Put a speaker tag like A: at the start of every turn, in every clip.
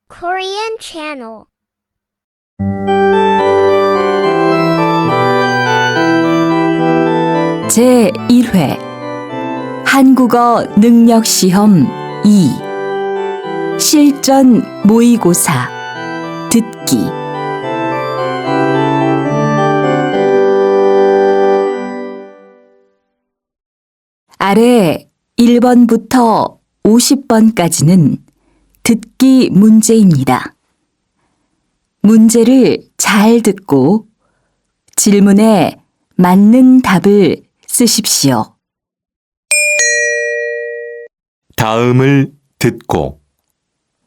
A: Korean Channel.
B: 제1회 한국어 능력 시험 2 실전 모의고사 듣기 아래 1번부터 50번까지는 듣기 문제입니다. 문제를 잘 듣고 질문에 맞는 답을 쓰십시오.
C: 다음을 듣고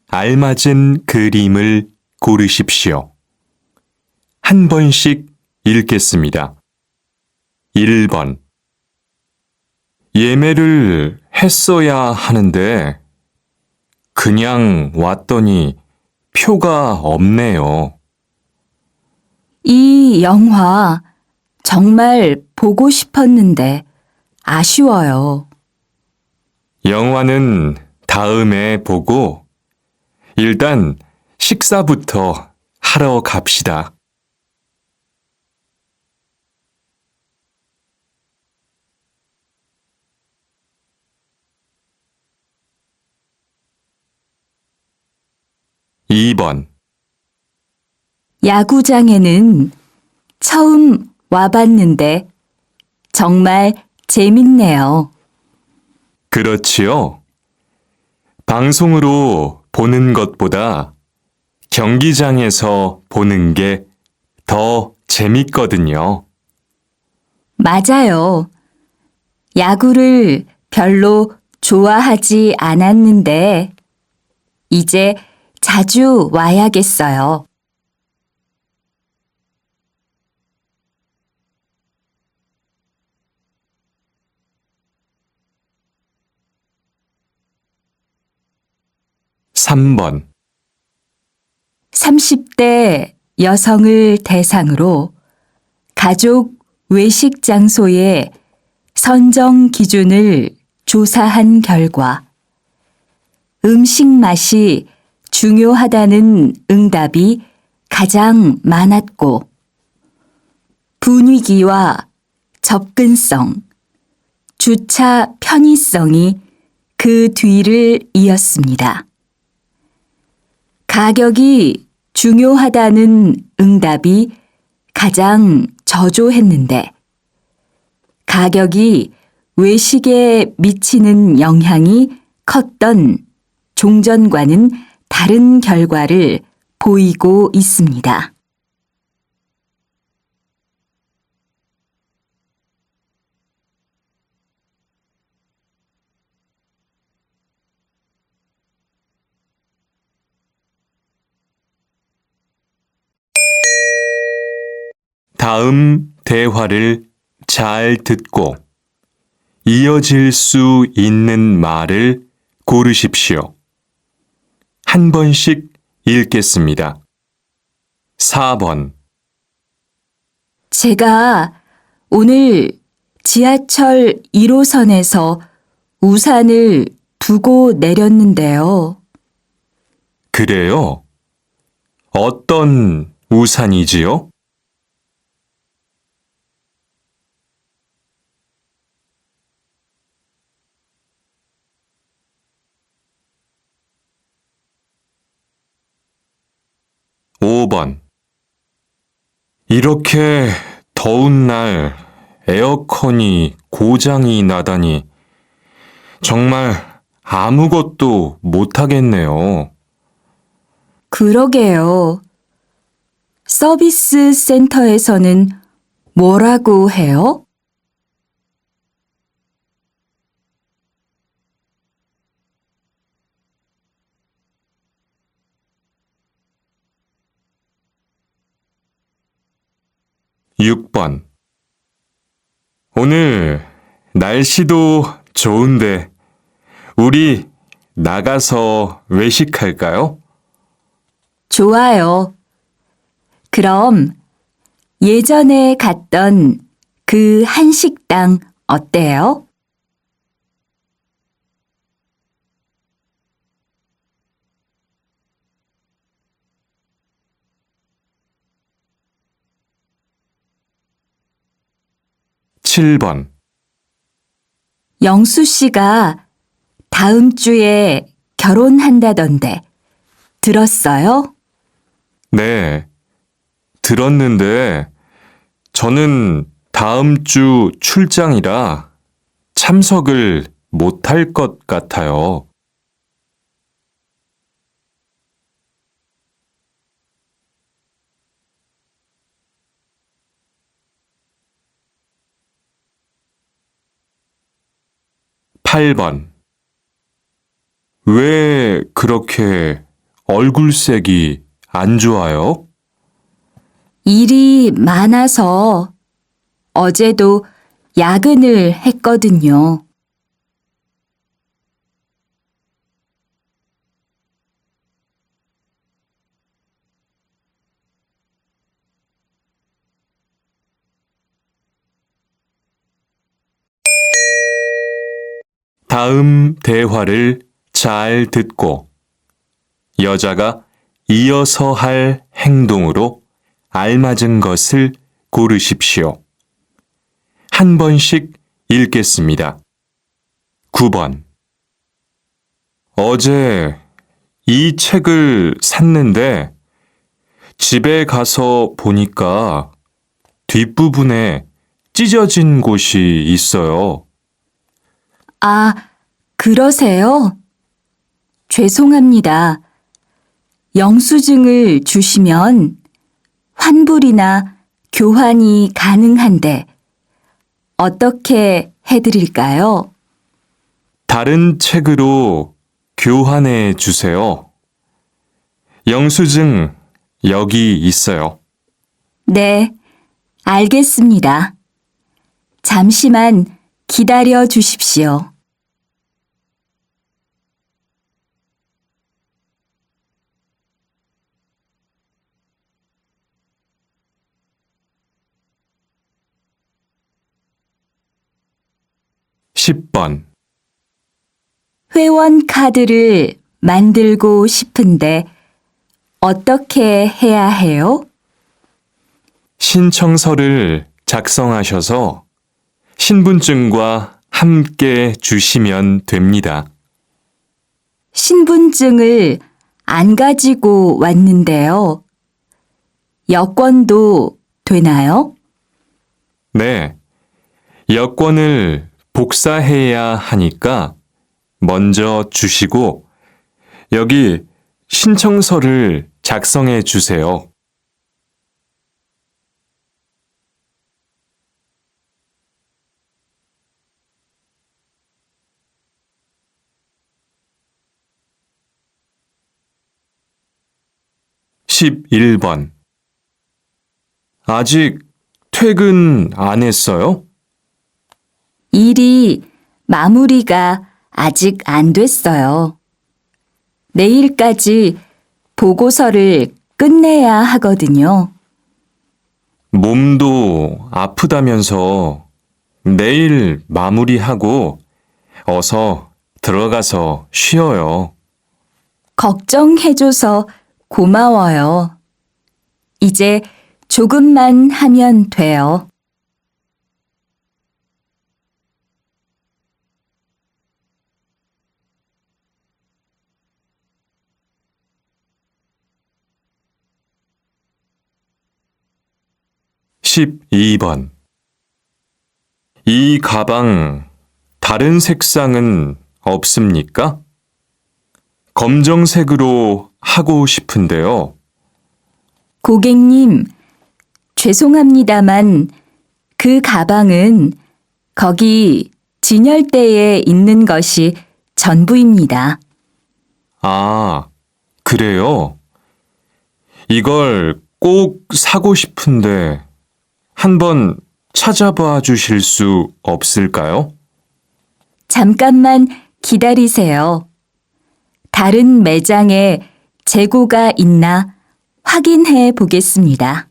C: 알맞은 그림을 고르십시오. 한 번씩 읽겠습니다. 1번 예매를 했어야 하는데 그냥 왔더니 표가 없네요.
B: 이 영화 정말 보고 싶었는데 아쉬워요.
C: 영화는 다음에 보고 일단 식사부터 하러 갑시다. 2번
B: 야구장에는 처음 와봤는데 정말 재밌네요.
C: 그렇지요. 방송으로 보는 것보다 경기장에서 보는 게 더 재밌거든요.
B: 맞아요. 야구를 별로 좋아하지 않았는데 이제 자주 와야겠어요.
C: 3번
B: 30대 여성을 대상으로 가족 외식 장소의 선정 기준을 조사한 결과 음식 맛이 중요하다는 응답이 가장 많았고 분위기와 접근성, 주차 편의성이 그 뒤를 이었습니다. 가격이 중요하다는 응답이 가장 저조했는데 가격이 외식에 미치는 영향이 컸던 종전과는 다른 결과를 보이고 있습니다.
C: 다음 대화를 잘 듣고 이어질 수 있는 말을 고르십시오. 한 번씩 읽겠습니다. 4번
B: 제가 오늘 지하철 1호선에서 우산을 두고 내렸는데요.
C: 그래요? 어떤 우산이지요? 5번 이렇게 더운 날 에어컨이 고장이 나다니 정말 아무것도 못하겠네요.
B: 그러게요. 서비스 센터에서는 뭐라고 해요?
C: 육 번 오늘 날씨도 좋은데 우리 나가서 외식할까요?
B: 좋아요. 그럼 예전에 갔던 그 한식당 어때요?
C: 7번.
B: 영수 씨가 다음 주에 결혼한다던데 들었어요?
C: 네, 들었는데 저는 다음 주 출장이라 참석을 못할 것 같아요. 팔 번. 왜 그렇게 얼굴색이 안 좋아요?
B: 일이 많아서 어제도 야근을 했거든요.
C: 다음 대화를 잘 듣고 여자가 이어서 할 행동으로 알맞은 것을 고르십시오. 한 번씩 읽겠습니다. 9번. 어제 이 책을 샀는데 집에 가서 보니까 뒷부분에 찢어진 곳이 있어요.
B: 아, 그러세요? 죄송합니다. 영수증을 주시면 환불이나 교환이 가능한데 어떻게 해드릴까요?
C: 다른 책으로 교환해 주세요. 영수증 여기 있어요.
B: 네, 알겠습니다. 잠시만 기다려 주십시오.
C: 10번.
B: 회원 카드를 만들고 싶은데 어떻게 해야 해요?
C: 신청서를 작성하셔서 신분증과 함께 주시면 됩니다.
B: 신분증을 안 가지고 왔는데요. 여권도 되나요?
C: 네. 여권을 복사해야 하니까 먼저 주시고 여기 신청서를 작성해 주세요. 11번. 아직 퇴근 안 했어요?
B: 일이 마무리가 아직 안 됐어요. 내일까지 보고서를 끝내야 하거든요.
C: 몸도 아프다면서 내일 마무리하고 어서 들어가서 쉬어요.
B: 걱정해줘서 고마워요. 이제 조금만 하면 돼요.
C: 12번. 이 가방 다른 색상은 없습니까? 검정색으로 하고 싶은데요.
B: 고객님, 죄송합니다만 그 가방은 거기 진열대에 있는 것이 전부입니다.
C: 아, 그래요? 이걸 꼭 사고 싶은데 한번 찾아봐 주실 수 없을까요?
B: 잠깐만 기다리세요. 다른 매장에 재고가 있나 확인해 보겠습니다.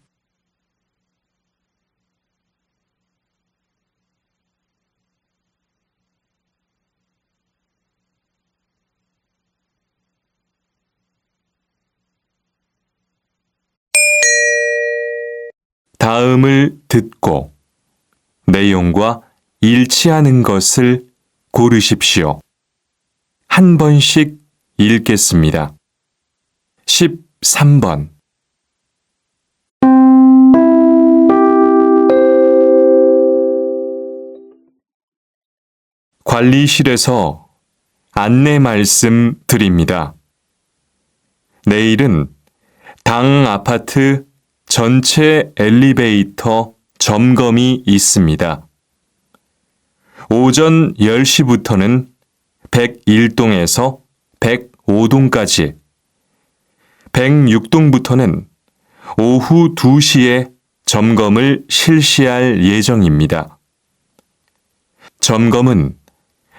C: 다음을 듣고 내용과 일치하는 것을 고르십시오. 한 번씩 읽겠습니다. 13번. 관리실에서 안내 말씀 드립니다. 내일은 당 아파트 전체 엘리베이터 점검이 있습니다. 오전 10시부터는 101동에서 105동까지, 106동부터는 오후 2시에 점검을 실시할 예정입니다. 점검은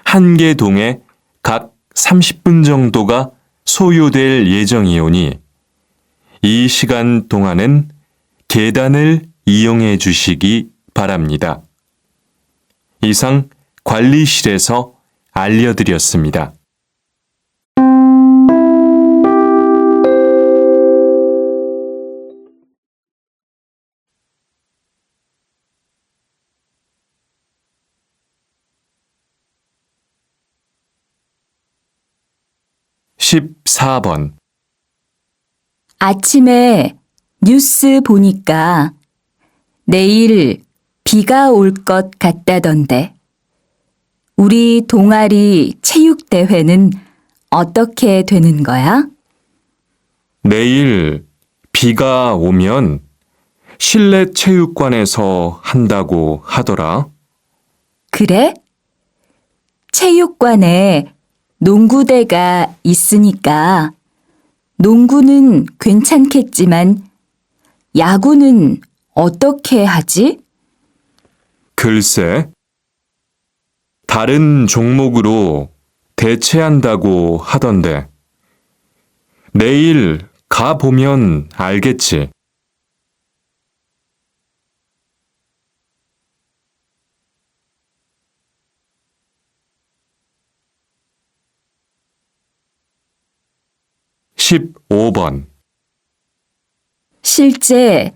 C: 한 개 동에 각 30분 정도가 소요될 예정이오니 이 시간 동안은 계단을 이용해 주시기 바랍니다. 이상 관리실에서 알려드렸습니다. (14번)
B: 아침에 뉴스 보니까 내일 비가 올 것 같다던데. 우리 동아리 체육대회는 어떻게 되는 거야?
C: 내일 비가 오면 실내 체육관에서 한다고 하더라.
B: 그래? 체육관에 농구대가 있으니까 농구는 괜찮겠지만 야구는 어떻게 하지?
C: 글쎄, 다른 종목으로 대체한다고 하던데. 내일 가보면 알겠지. (15번)
B: 실제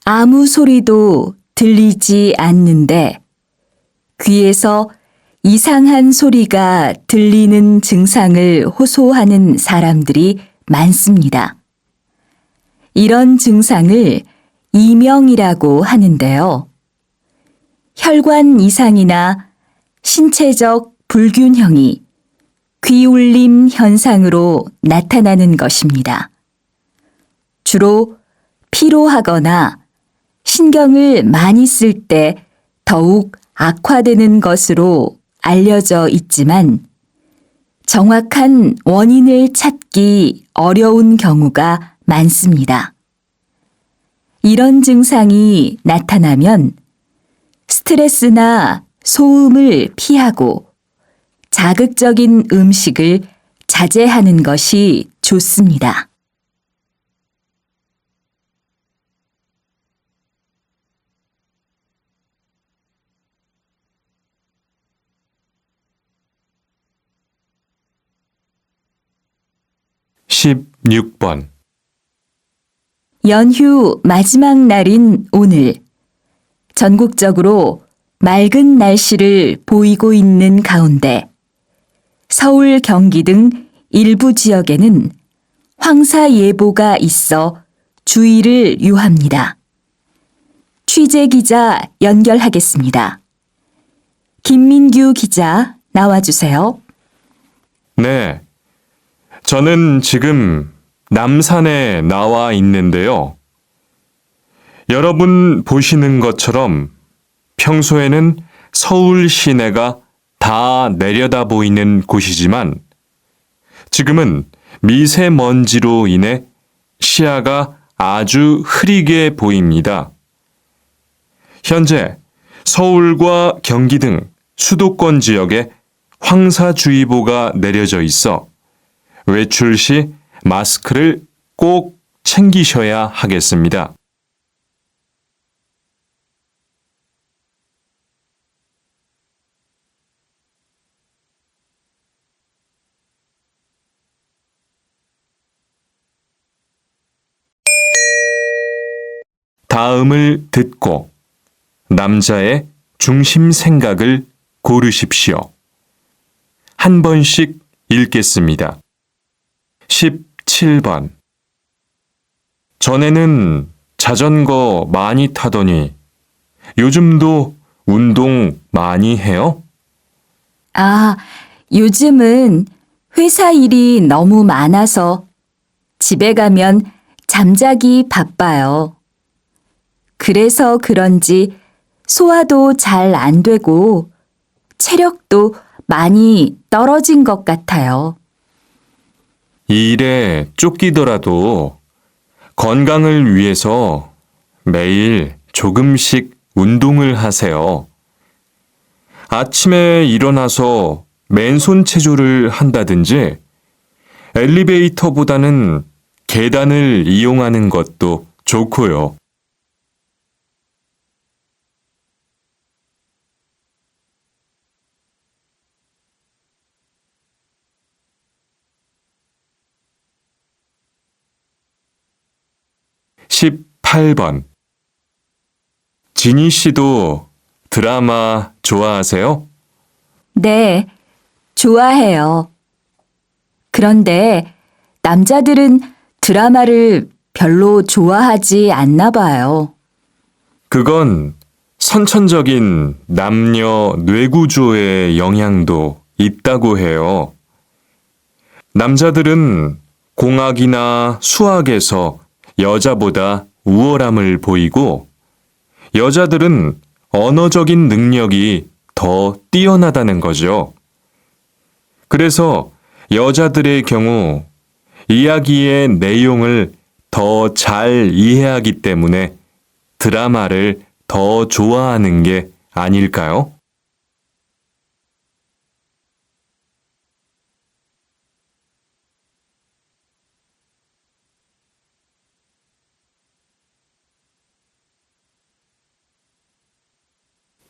B: 아무 소리도 들리지 않는데 귀에서 이상한 소리가 들리는 증상을 호소하는 사람들이 많습니다. 이런 증상을 이명이라고 하는데요. 혈관 이상이나 신체적 불균형이 귀울림 현상으로 나타나는 것입니다. 주로 피로하거나 신경을 많이 쓸 때 더욱 악화되는 것으로 알려져 있지만 정확한 원인을 찾기 어려운 경우가 많습니다. 이런 증상이 나타나면 스트레스나 소음을 피하고 자극적인 음식을 자제하는 것이 좋습니다.
C: (16번)
B: 연휴 마지막 날인 오늘 전국적으로 맑은 날씨를 보이고 있는 가운데 서울, 경기 등 일부 지역에는 황사예보가 있어 주의를 요합니다. 취재 기자 연결하겠습니다. 김민규 기자 나와주세요.
C: 네, 저는 지금 남산에 나와 있는데요. 여러분 보시는 것처럼 평소에는 서울 시내가 다 내려다 보이는 곳이지만 지금은 미세먼지로 인해 시야가 아주 흐리게 보입니다. 현재 서울과 경기 등 수도권 지역에 황사주의보가 내려져 있어 외출 시 마스크를 꼭 챙기셔야 하겠습니다. 다음을 듣고 남자의 중심 생각을 고르십시오. 한 번씩 읽겠습니다. 17번. 전에는 자전거 많이 타더니 요즘도 운동 많이 해요?
B: 아, 요즘은 회사 일이 너무 많아서 집에 가면 잠자기 바빠요. 그래서 그런지 소화도 잘 안 되고 체력도 많이 떨어진 것 같아요.
C: 일에 쫓기더라도 건강을 위해서 매일 조금씩 운동을 하세요. 아침에 일어나서 맨손 체조를 한다든지 엘리베이터보다는 계단을 이용하는 것도 좋고요. (18번) 지니 씨도 드라마 좋아하세요?
B: 네, 좋아해요. 그런데 남자들은 드라마를 별로 좋아하지 않나 봐요.
C: 그건 선천적인 남녀 뇌구조의 영향도 있다고 해요. 남자들은 공학이나 수학에서 여자보다 우월함을 보이고 여자들은 언어적인 능력이 더 뛰어나다는 거죠. 그래서 여자들의 경우 이야기의 내용을 더 잘 이해하기 때문에 드라마를 더 좋아하는 게 아닐까요?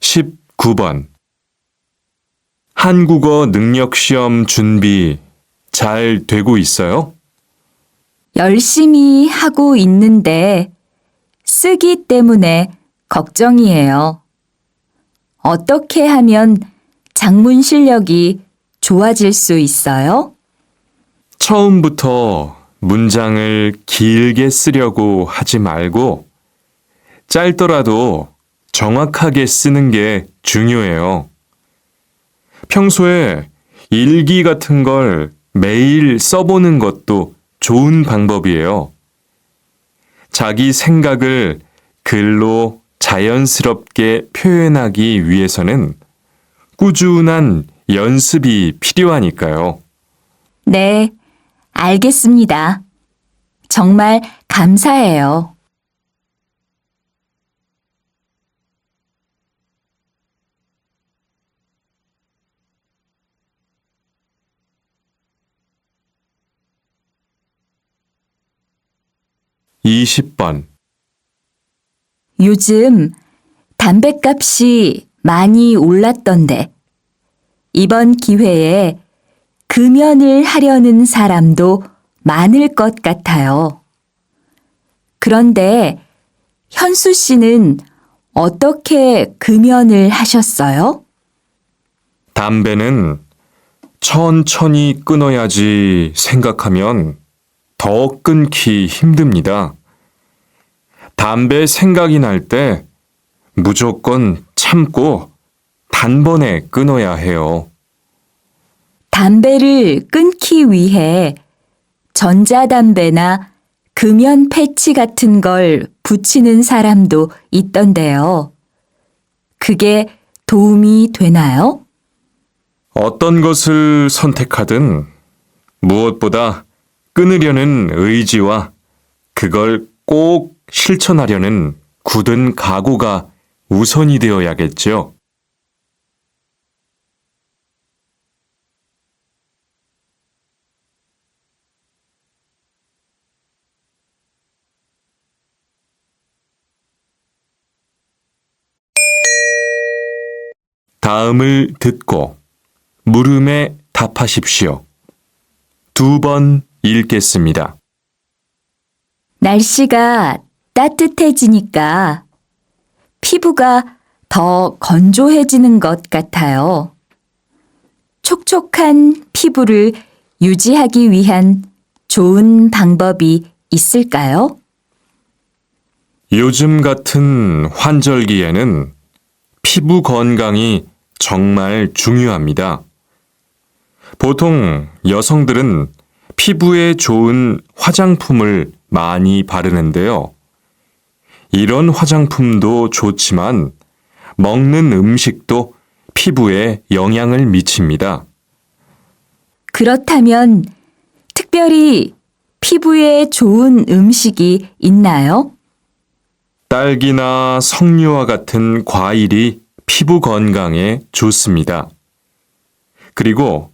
C: (19번) 한국어 능력 시험 준비 잘 되고 있어요?
B: 열심히 하고 있는데 쓰기 때문에 걱정이에요. 어떻게 하면 작문 실력이 좋아질 수 있어요?
C: 처음부터 문장을 길게 쓰려고 하지 말고 짧더라도 정확하게 쓰는 게 중요해요. 평소에 일기 같은 걸 매일 써보는 것도 좋은 방법이에요. 자기 생각을 글로 자연스럽게 표현하기 위해서는 꾸준한 연습이 필요하니까요.
B: 네, 알겠습니다. 정말 감사해요.
C: (20번)
B: 요즘 담뱃값이 많이 올랐던데 이번 기회에 금연을 하려는 사람도 많을 것 같아요. 그런데 현수 씨는 어떻게 금연을 하셨어요?
C: 담배는 천천히 끊어야지 생각하면 더 끊기 힘듭니다. 담배 생각이 날 때 무조건 참고 단번에 끊어야 해요.
B: 담배를 끊기 위해 전자담배나 금연 패치 같은 걸 붙이는 사람도 있던데요. 그게 도움이 되나요?
C: 어떤 것을 선택하든 무엇보다 끊으려는 의지와 그걸 꼭 실천하려는 굳은 각오가 우선이 되어야겠죠. 다음을 듣고 물음에 답하십시오. 2번 읽겠습니다.
B: 날씨가 따뜻해지니까 피부가 더 건조해지는 것 같아요. 촉촉한 피부를 유지하기 위한 좋은 방법이 있을까요?
C: 요즘 같은 환절기에는 피부 건강이 정말 중요합니다. 보통 여성들은 피부에 좋은 화장품을 많이 바르는데요. 이런 화장품도 좋지만 먹는 음식도 피부에 영향을 미칩니다.
B: 그렇다면 특별히 피부에 좋은 음식이 있나요?
C: 딸기나 석류와 같은 과일이 피부 건강에 좋습니다. 그리고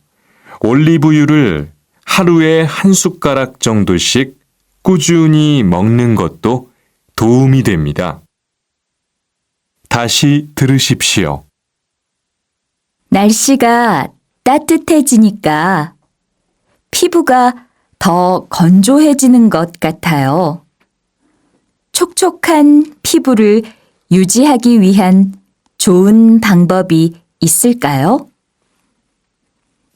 C: 올리브유를 하루에 한 숟가락 정도씩 꾸준히 먹는 것도 도움이 됩니다. 다시 들으십시오.
B: 날씨가 따뜻해지니까 피부가 더 건조해지는 것 같아요. 촉촉한 피부를 유지하기 위한 좋은 방법이 있을까요?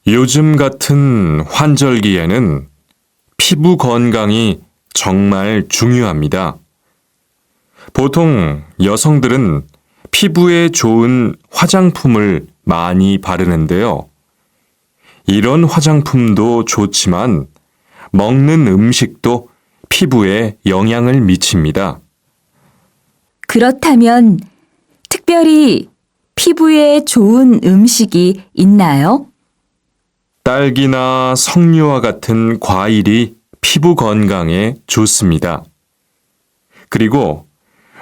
C: 요즘 같은 환절기에는 피부 건강이 정말 중요합니다. 보통 여성들은 피부에 좋은 화장품을 많이 바르는데요. 이런 화장품도 좋지만 먹는 음식도 피부에 영향을 미칩니다.
B: 그렇다면 특별히 피부에 좋은 음식이 있나요?
C: 딸기나 석류와 같은 과일이 피부 건강에 좋습니다. 그리고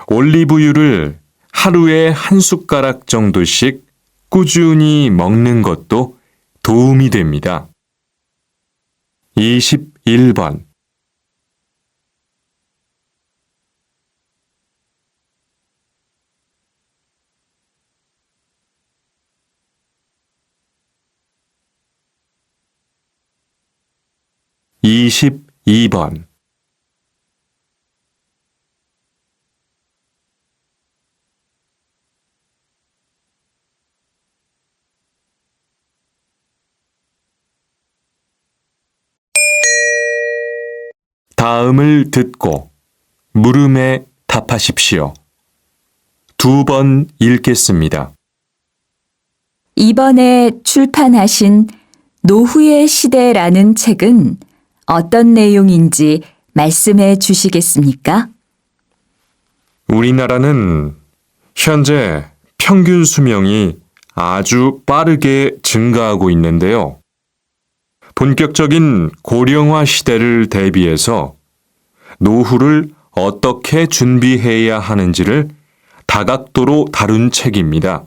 C: 올리브유를 하루에 한 숟가락 정도씩 꾸준히 먹는 것도 도움이 됩니다. 21번 22번 다음을 듣고 물음에 답하십시오. 2번 읽겠습니다.
B: 이번에 출판하신 노후의 시대라는 책은 어떤 내용인지 말씀해 주시겠습니까?
C: 우리나라는 현재 평균 수명이 아주 빠르게 증가하고 있는데요. 본격적인 고령화 시대를 대비해서 노후를 어떻게 준비해야 하는지를 다각도로 다룬 책입니다.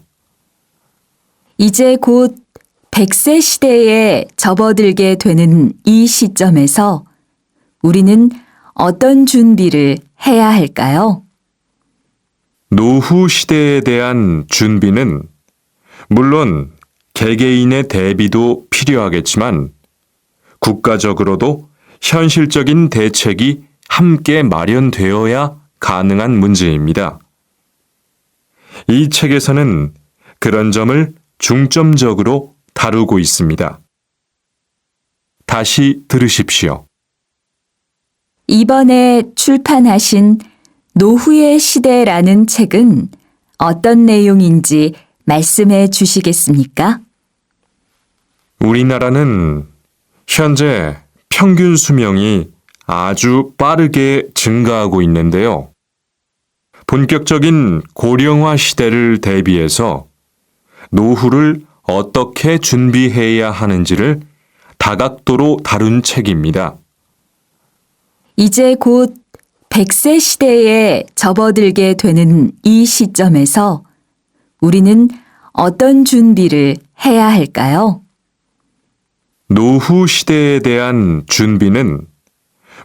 B: 이제 곧 100세 시대에 접어들게 되는 이 시점에서 우리는 어떤 준비를 해야 할까요?
C: 노후 시대에 대한 준비는 물론 개개인의 대비도 필요하겠지만 국가적으로도 현실적인 대책이 함께 마련되어야 가능한 문제입니다. 이 책에서는 그런 점을 중점적으로 다루고 있습니다. 다시 들으십시오.
B: 이번에 출판하신 노후의 시대라는 책은 어떤 내용인지 말씀해 주시겠습니까?
C: 우리나라는 현재 평균 수명이 아주 빠르게 증가하고 있는데요. 본격적인 고령화 시대를 대비해서 노후를 어떻게 준비해야 하는지를 다각도로 다룬 책입니다.
B: 이제 곧 100세 시대에 접어들게 되는 이 시점에서 우리는 어떤 준비를 해야 할까요?
C: 노후 시대에 대한 준비는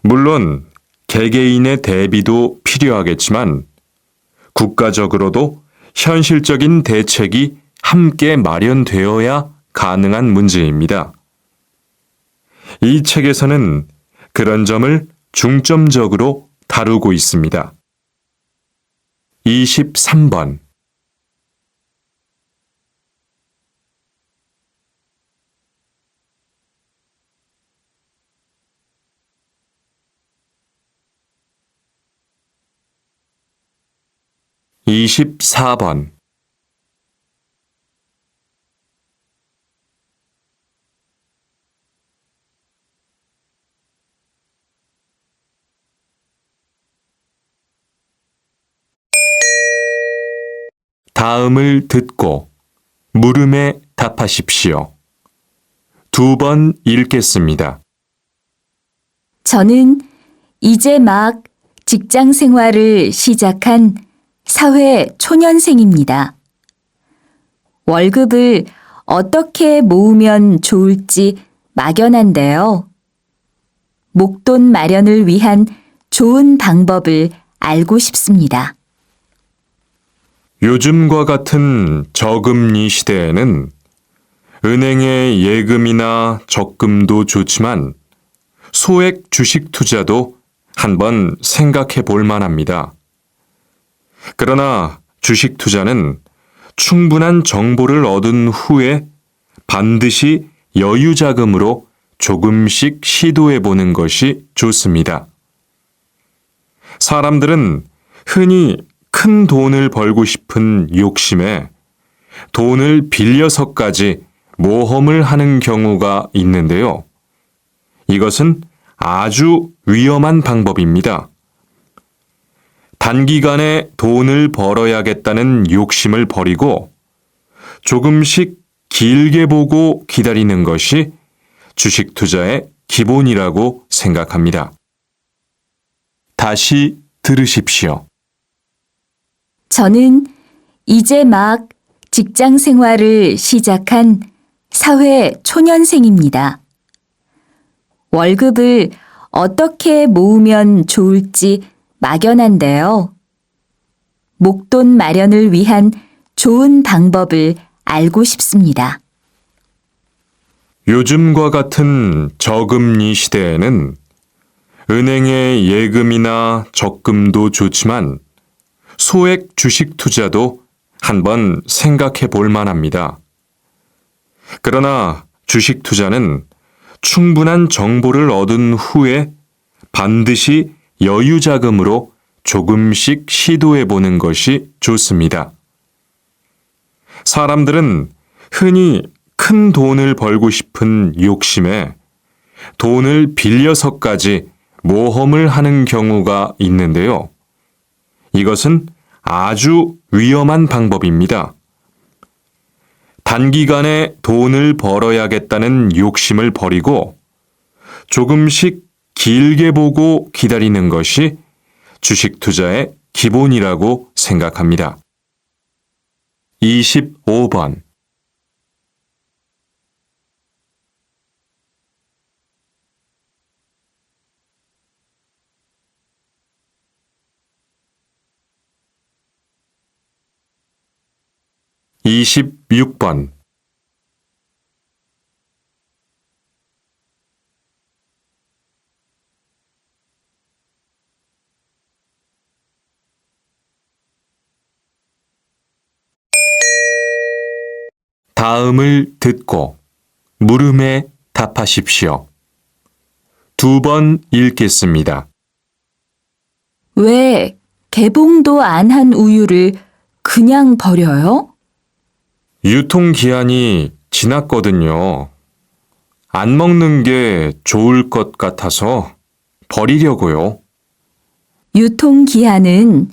C: 물론 개개인의 대비도 필요하겠지만 국가적으로도 현실적인 대책이 함께 마련되어야 가능한 문제입니다. 이 책에서는 그런 점을 중점적으로 다루고 있습니다. 23번 24번. 다음을 듣고 물음에 답하십시오. 2번 읽겠습니다.
B: 저는 이제 막 직장 생활을 시작한 사회 초년생입니다. 월급을 어떻게 모으면 좋을지 막연한데요. 목돈 마련을 위한 좋은 방법을 알고 싶습니다.
C: 요즘과 같은 저금리 시대에는 은행의 예금이나 적금도 좋지만 소액 주식 투자도 한번 생각해 볼 만합니다. 그러나 주식 투자는 충분한 정보를 얻은 후에 반드시 여유 자금으로 조금씩 시도해 보는 것이 좋습니다. 사람들은 흔히 큰 돈을 벌고 싶은 욕심에 돈을 빌려서까지 모험을 하는 경우가 있는데요. 이것은 아주 위험한 방법입니다. 단기간에 돈을 벌어야겠다는 욕심을 버리고 조금씩 길게 보고 기다리는 것이 주식 투자의 기본이라고 생각합니다. 다시 들으십시오.
B: 저는 이제 막 직장 생활을 시작한 사회 초년생입니다. 월급을 어떻게 모으면 좋을지 막연한데요. 목돈 마련을 위한 좋은 방법을 알고 싶습니다.
C: 요즘과 같은 저금리 시대에는 은행의 예금이나 적금도 좋지만 소액 주식 투자도 한번 생각해 볼 만합니다. 그러나 주식 투자는 충분한 정보를 얻은 후에 반드시 여유 자금으로 조금씩 시도해 보는 것이 좋습니다. 사람들은 흔히 큰 돈을 벌고 싶은 욕심에 돈을 빌려서까지 모험을 하는 경우가 있는데요. 이것은 아주 위험한 방법입니다. 단기간에 돈을 벌어야겠다는 욕심을 버리고 조금씩 길게 보고 기다리는 것이 주식 투자의 기본이라고 생각합니다. 25번. (26번) 다음을 듣고 물음에 답하십시오. 2번 읽겠습니다.
B: 왜 개봉도 안 한 우유를 그냥 버려요?
C: 유통기한이 지났거든요. 안 먹는 게 좋을 것 같아서 버리려고요.
B: 유통기한은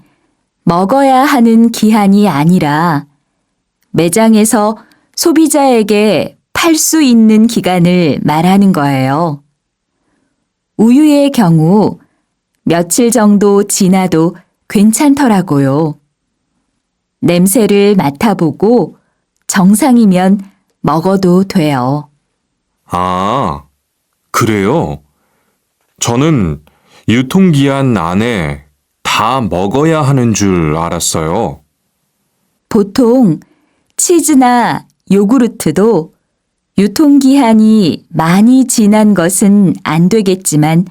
B: 먹어야 하는 기한이 아니라 매장에서 소비자에게 팔 수 있는 기간을 말하는 거예요. 우유의 경우 며칠 정도 지나도 괜찮더라고요. 냄새를 맡아보고 정상이면 먹어도 돼요.
C: 아, 그래요? 저는 유통기한 안에 다 먹어야 하는 줄 알았어요.
B: 보통 치즈나 요구르트도 유통기한이 많이 지난 것은 안 되겠지만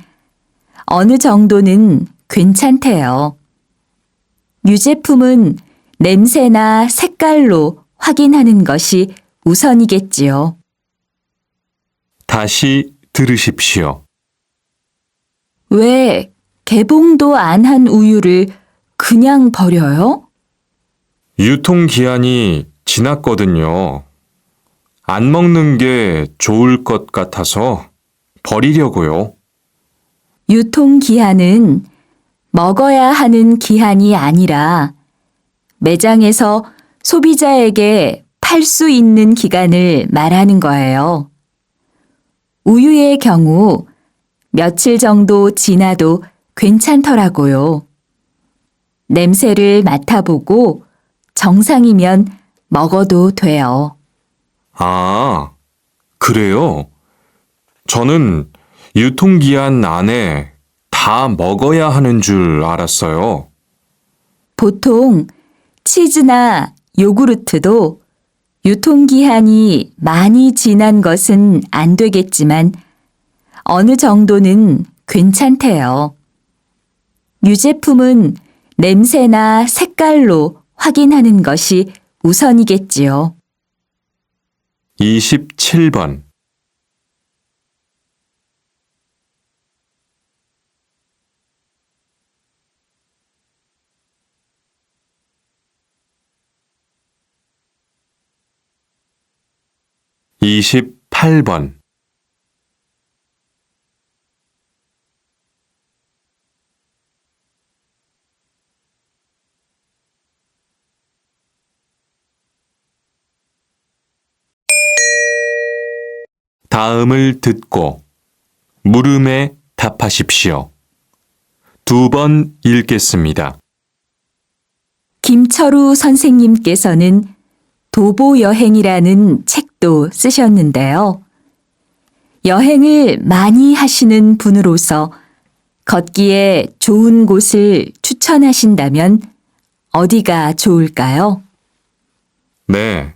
B: 어느 정도는 괜찮대요. 유제품은 냄새나 색깔로 확인하는 것이 우선이겠지요.
C: 다시 들으십시오.
B: 왜 개봉도 안 한 우유를 그냥 버려요?
C: 유통기한이 지났거든요. 안 먹는 게 좋을 것 같아서 버리려고요.
B: 유통기한은 먹어야 하는 기한이 아니라 매장에서 소비자에게 팔 수 있는 기간을 말하는 거예요. 우유의 경우 며칠 정도 지나도 괜찮더라고요. 냄새를 맡아보고 정상이면 먹어도 돼요.
C: 아, 그래요? 저는 유통기한 안에 다 먹어야 하는 줄 알았어요.
B: 보통 치즈나 요구르트도 유통기한이 많이 지난 것은 안 되겠지만 어느 정도는 괜찮대요. 유제품은 냄새나 색깔로 확인하는 것이 우선이겠지요.
C: 27번. 이십팔 번. 다음을 듣고 물음에 답하십시오. 2번 읽겠습니다.
B: 김철우 선생님께서는 도보 여행이라는 책도 쓰셨는데요. 여행을 많이 하시는 분으로서 걷기에 좋은 곳을 추천하신다면 어디가 좋을까요?
C: 네.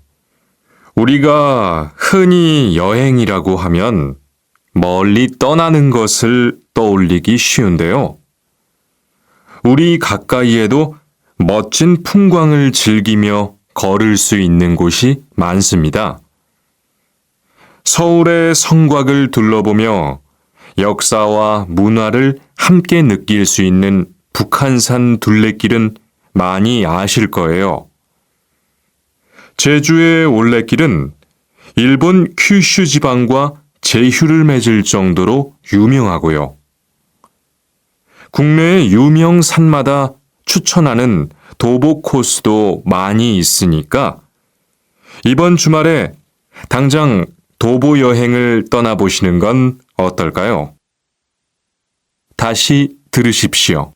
C: 우리가 흔히 여행이라고 하면 멀리 떠나는 것을 떠올리기 쉬운데요. 우리 가까이에도 멋진 풍광을 즐기며 걸을 수 있는 곳이 많습니다. 서울의 성곽을 둘러보며 역사와 문화를 함께 느낄 수 있는 북한산 둘레길은 많이 아실 거예요. 제주의 올레길은 일본 큐슈 지방과 제휴를 맺을 정도로 유명하고요. 국내 유명 산마다 추천하는 도보 코스도 많이 있으니까 이번 주말에 당장 도보 여행을 떠나보시는 건 어떨까요? 다시 들으십시오.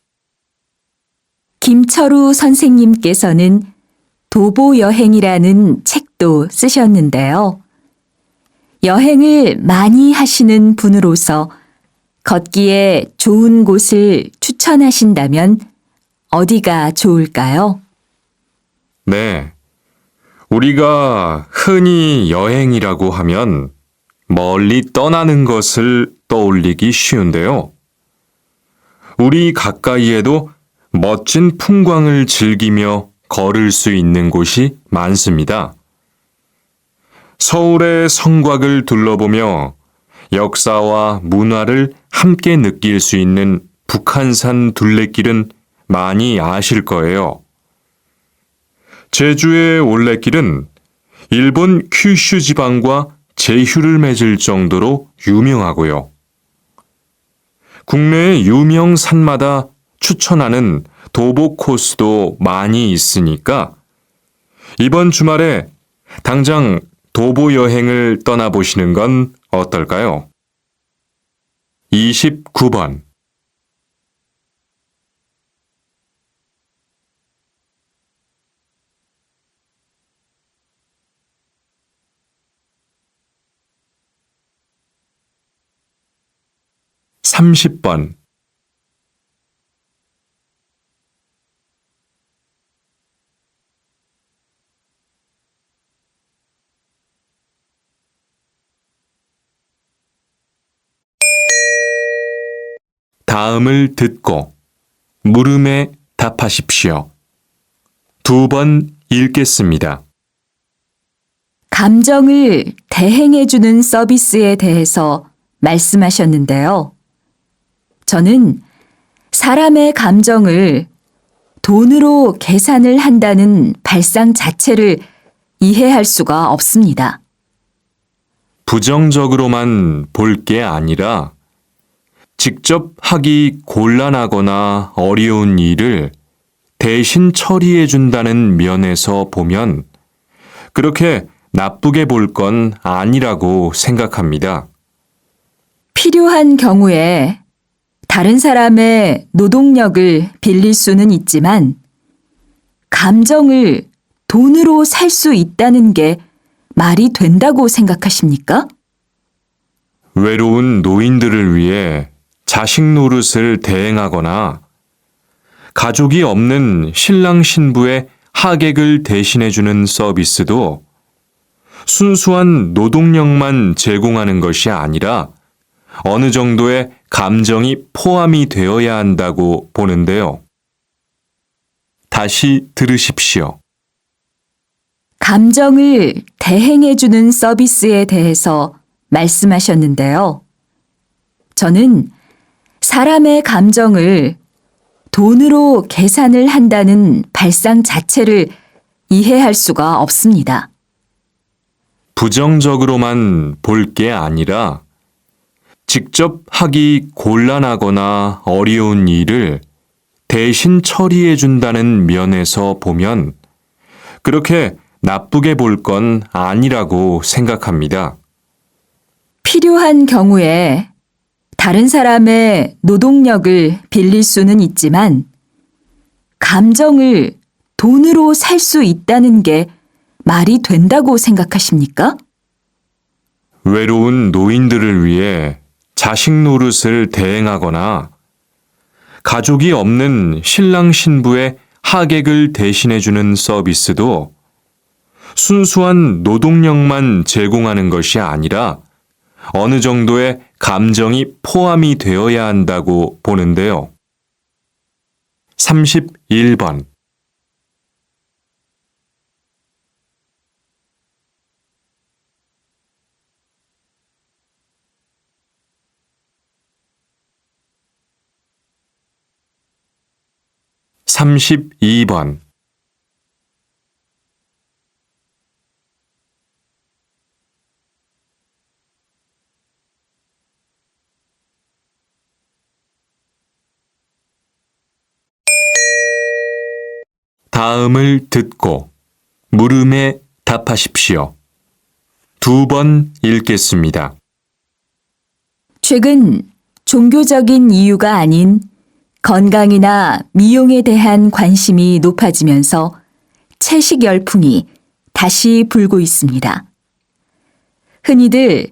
B: 김철우 선생님께서는 도보 여행이라는 책도 쓰셨는데요. 여행을 많이 하시는 분으로서 걷기에 좋은 곳을 추천하신다면 어디가 좋을까요?
C: 네. 우리가 흔히 여행이라고 하면 멀리 떠나는 것을 떠올리기 쉬운데요. 우리 가까이에도 멋진 풍광을 즐기며 걸을 수 있는 곳이 많습니다. 서울의 성곽을 둘러보며 역사와 문화를 함께 느낄 수 있는 북한산 둘레길은 많이 아실 거예요. 제주의 올레길은 일본 큐슈 지방과 제휴를 맺을 정도로 유명하고요. 국내 유명 산마다 추천하는 도보 코스도 많이 있으니까 이번 주말에 당장 도보 여행을 떠나보시는 건 어떨까요? 29번. (30번) 다음을 듣고 물음에 답하십시오. 2번 읽겠습니다.
B: 감정을 대행해주는 서비스에 대해서 말씀하셨는데요. 저는 사람의 감정을 돈으로 계산을 한다는 발상 자체를 이해할 수가 없습니다.
C: 부정적으로만 볼 게 아니라 직접 하기 곤란하거나 어려운 일을 대신 처리해 준다는 면에서 보면 그렇게 나쁘게 볼 건 아니라고 생각합니다.
B: 필요한 경우에 다른 사람의 노동력을 빌릴 수는 있지만 감정을 돈으로 살 수 있다는 게 말이 된다고 생각하십니까?
C: 외로운 노인들을 위해 자식 노릇을 대행하거나 가족이 없는 신랑 신부의 하객을 대신해주는 서비스도 순수한 노동력만 제공하는 것이 아니라 어느 정도의 감정이 포함이 되어야 한다고 보는데요. 다시 들으십시오.
B: 감정을 대행해주는 서비스에 대해서 말씀하셨는데요. 저는 사람의 감정을 돈으로 계산을 한다는 발상 자체를 이해할 수가 없습니다.
C: 부정적으로만 볼 게 아니라 직접 하기 곤란하거나 어려운 일을 대신 처리해 준다는 면에서 보면 그렇게 나쁘게 볼 건 아니라고 생각합니다.
B: 필요한 경우에 다른 사람의 노동력을 빌릴 수는 있지만 감정을 돈으로 살 수 있다는 게 말이 된다고 생각하십니까?
C: 외로운 노인들을 위해 자식 노릇을 대행하거나 가족이 없는 신랑 신부의 하객을 대신해주는 서비스도 순수한 노동력만 제공하는 것이 아니라 어느 정도의 감정이 포함이 되어야 한다고 보는데요. 31번. (32번) 다음을 듣고 물음에 답하십시오. 2번 읽겠습니다.
B: 최근 종교적인 이유가 아닌 건강이나 미용에 대한 관심이 높아지면서 채식 열풍이 다시 불고 있습니다. 흔히들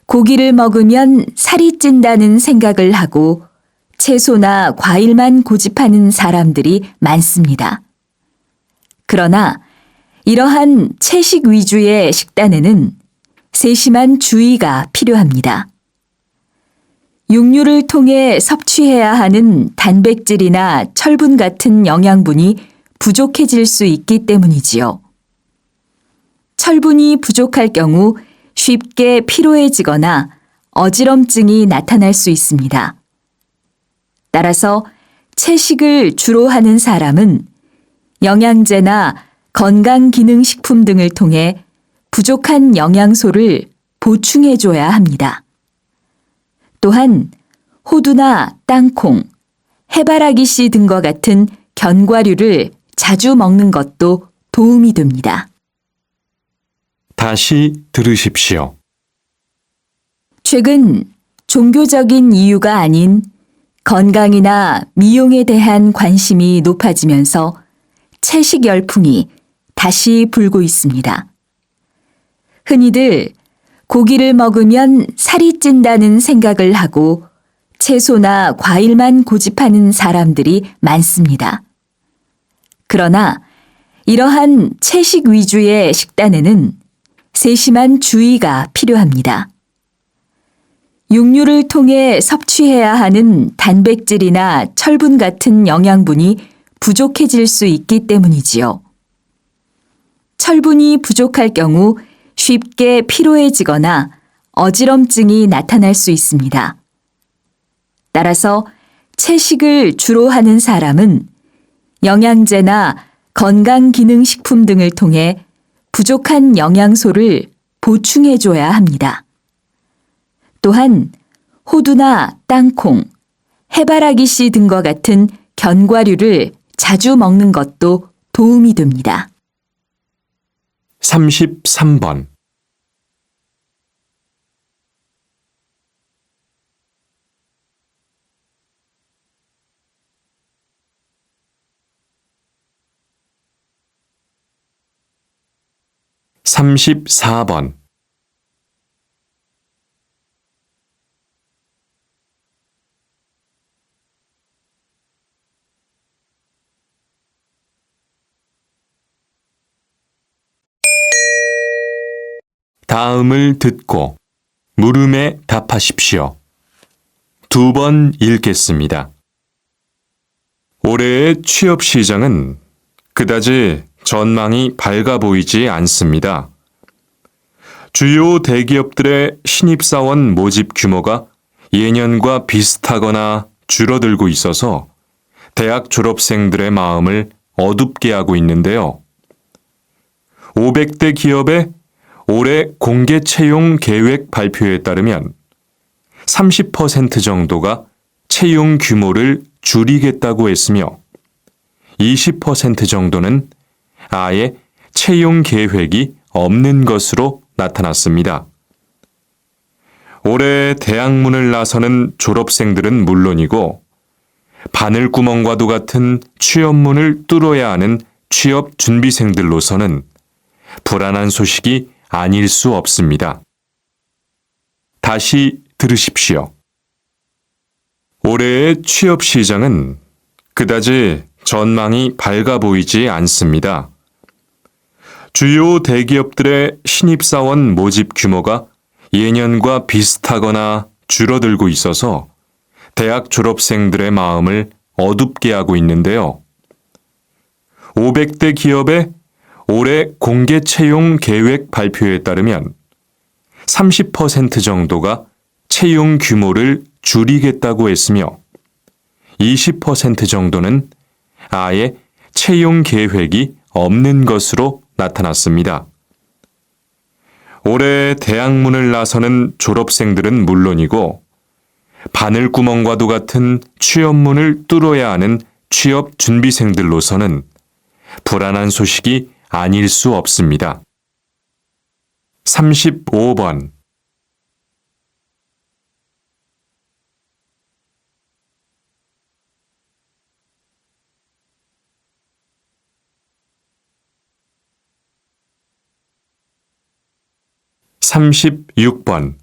B: 고기를 먹으면 살이 찐다는 생각을 하고 채소나 과일만 고집하는 사람들이 많습니다. 그러나 이러한 채식 위주의 식단에는 세심한 주의가 필요합니다. 육류를 통해 섭취해야 하는 단백질이나 철분 같은 영양분이 부족해질 수 있기 때문이지요. 철분이 부족할 경우 쉽게 피로해지거나 어지럼증이 나타날 수 있습니다. 따라서 채식을 주로 하는 사람은 영양제나 건강기능식품 등을 통해 부족한 영양소를 보충해줘야 합니다. 또한 호두나 땅콩, 해바라기 씨 등과 같은 견과류를 자주 먹는 것도 도움이 됩니다.
C: 다시 들으십시오.
B: 최근 종교적인 이유가 아닌 건강이나 미용에 대한 관심이 높아지면서 채식 열풍이 다시 불고 있습니다. 흔히들 고기를 먹으면 살이 찐다는 생각을 하고 채소나 과일만 고집하는 사람들이 많습니다. 그러나 이러한 채식 위주의 식단에는 세심한 주의가 필요합니다. 육류를 통해 섭취해야 하는 단백질이나 철분 같은 영양분이 부족해질 수 있기 때문이지요. 철분이 부족할 경우 쉽게 피로해지거나 어지럼증이 나타날 수 있습니다. 따라서 채식을 주로 하는 사람은 영양제나 건강기능식품 등을 통해 부족한 영양소를 보충해줘야 합니다. 또한 호두나 땅콩, 해바라기 씨 등과 같은 견과류를 자주 먹는 것도 도움이 됩니다.
C: 33번. 삼십사 번. 다음을 듣고 물음에 답하십시오. 2번 읽겠습니다. 올해의 취업 시장은 그다지 전망이 밝아 보이지 않습니다. 주요 대기업들의 신입사원 모집 규모가 예년과 비슷하거나 줄어들고 있어서 대학 졸업생들의 마음을 어둡게 하고 있는데요. 500대 기업의 올해 공개 채용 계획 발표에 따르면 30% 정도가 채용 규모를 줄이겠다고 했으며 20% 정도는 아예 채용 계획이 없는 것으로 나타났습니다. 올해 대학문을 나서는 졸업생들은 물론이고 바늘구멍과도 같은 취업문을 뚫어야 하는 취업 준비생들로서는 불안한 소식이 아닐 수 없습니다. 다시 들으십시오. 올해의 취업 시장은 그다지 전망이 밝아 보이지 않습니다. 주요 대기업들의 신입사원 모집 규모가 예년과 비슷하거나 줄어들고 있어서 대학 졸업생들의 마음을 어둡게 하고 있는데요. 500대 기업의 올해 공개 채용 계획 발표에 따르면 30% 정도가 채용 규모를 줄이겠다고 했으며 20% 정도는 아예 채용 계획이 없는 것으로 나타났습니다. 올해 대학문을 나서는 졸업생들은 물론이고 바늘구멍과도 같은 취업문을 뚫어야 하는 취업 준비생들로서는 불안한 소식이 아닐 수 없습니다. 35번. 삼십육 번.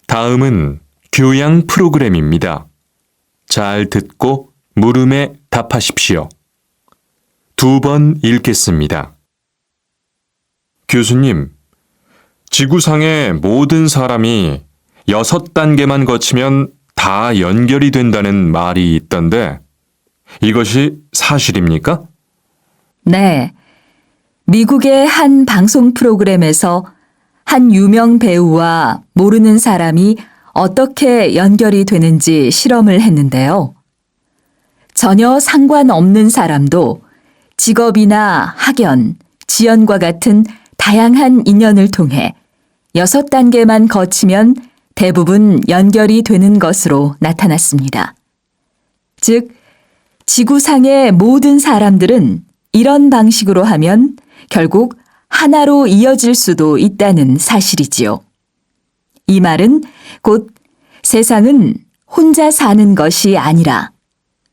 C: 다음은 교양 프로그램입니다. 잘 듣고 물음에 답하십시오. 2번 읽겠습니다. 교수님, 지구상의 모든 사람이 6단계만 거치면 다 연결이 된다는 말이 있던데 이것이 사실입니까?
B: 네. 미국의 한 방송 프로그램에서 한 유명 배우와 모르는 사람이 어떻게 연결이 되는지 실험을 했는데요. 전혀 상관없는 사람도 직업이나 학연, 지연과 같은 다양한 인연을 통해 6단계만 거치면 대부분 연결이 되는 것으로 나타났습니다. 즉, 지구상의 모든 사람들은 이런 방식으로 하면 결국 하나로 이어질 수도 있다는 사실이지요. 이 말은 곧 세상은 혼자 사는 것이 아니라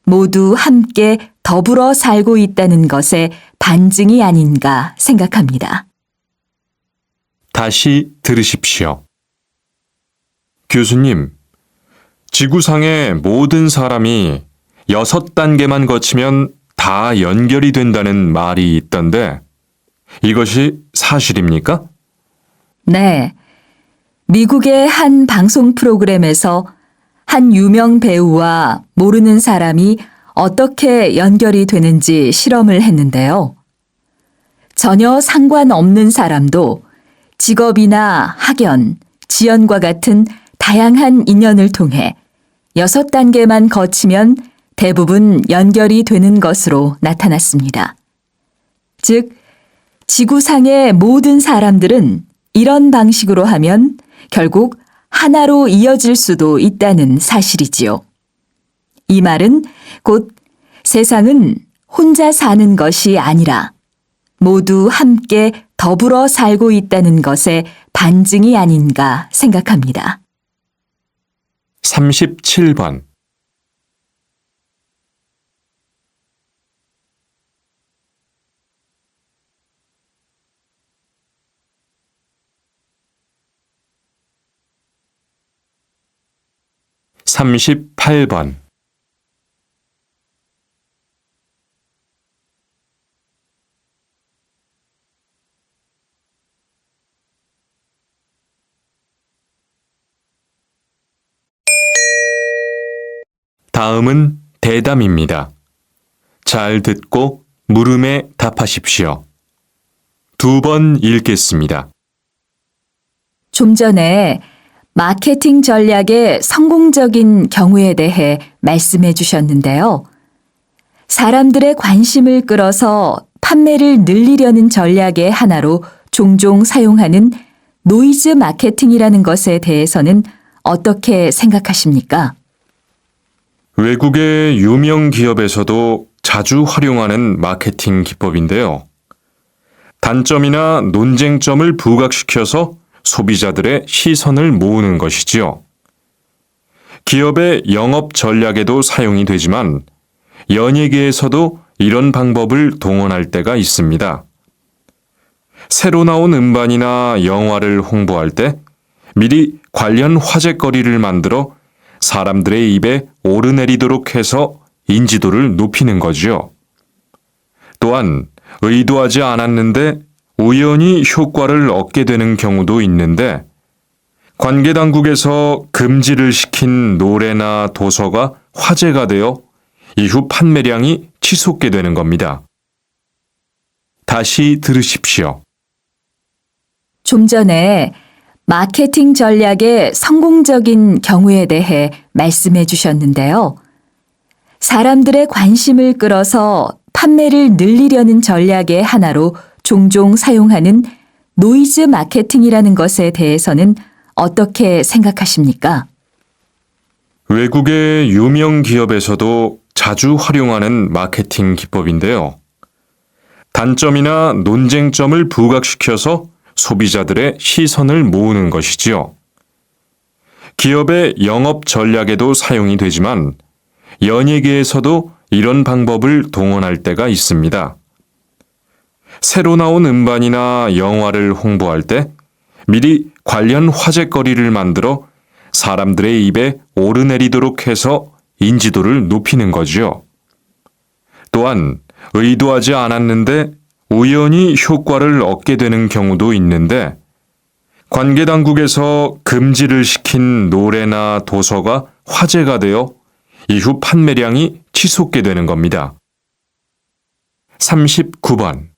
B: 모두 함께 더불어 살고 있다는 것의 반증이 아닌가 생각합니다.
C: 다시 들으십시오. 교수님, 지구상의 모든 사람이 6단계만 거치면 다 연결이 된다는 말이 있던데 이것이 사실입니까?
B: 네. 미국의 한 방송 프로그램에서 한 유명 배우와 모르는 사람이 어떻게 연결이 되는지 실험을 했는데요. 전혀 상관없는 사람도 직업이나 학연, 지연과 같은 다양한 인연을 통해 6단계만 거치면 대부분 연결이 되는 것으로 나타났습니다. 즉, 지구상의 모든 사람들은 이런 방식으로 하면 결국 하나로 이어질 수도 있다는 사실이지요. 이 말은 곧 세상은 혼자 사는 것이 아니라 모두 함께 더불어 살고 있다는 것의 반증이 아닌가 생각합니다.
C: 37번. (38번) 다음은 대담입니다. 잘 듣고 물음에 답하십시오. 2번 읽겠습니다.
B: 좀 전에 마케팅 전략의 성공적인 경우에 대해 말씀해 주셨는데요. 사람들의 관심을 끌어서 판매를 늘리려는 전략의 하나로 종종 사용하는 노이즈 마케팅이라는 것에 대해서는 어떻게 생각하십니까?
C: 외국의 유명 기업에서도 자주 활용하는 마케팅 기법인데요. 단점이나 논쟁점을 부각시켜서 소비자들의 시선을 모으는 것이지요. 기업의 영업 전략에도 사용이 되지만 연예계에서도 이런 방법을 동원할 때가 있습니다. 새로 나온 음반이나 영화를 홍보할 때 미리 관련 화제거리를 만들어 사람들의 입에 오르내리도록 해서 인지도를 높이는 거지요. 또한 의도하지 않았는데 우연히 효과를 얻게 되는 경우도 있는데 관계당국에서 금지를 시킨 노래나 도서가 화제가 되어 이후 판매량이 치솟게 되는 겁니다. 다시 들으십시오.
B: 좀 전에 마케팅 전략의 성공적인 경우에 대해 말씀해 주셨는데요. 사람들의 관심을 끌어서 판매를 늘리려는 전략의 하나로 종종 사용하는 노이즈 마케팅이라는 것에 대해서는 어떻게 생각하십니까?
C: 외국의 유명 기업에서도 자주 활용하는 마케팅 기법인데요. 단점이나 논쟁점을 부각시켜서 소비자들의 시선을 모으는 것이지요. 기업의 영업 전략에도 사용이 되지만 연예계에서도 이런 방법을 동원할 때가 있습니다. 새로 나온 음반이나 영화를 홍보할 때 미리 관련 화제거리를 만들어 사람들의 입에 오르내리도록 해서 인지도를 높이는 거지요. 또한 의도하지 않았는데 우연히 효과를 얻게 되는 경우도 있는데 관계당국에서 금지를 시킨 노래나 도서가 화제가 되어 이후 판매량이 치솟게 되는 겁니다. 39번.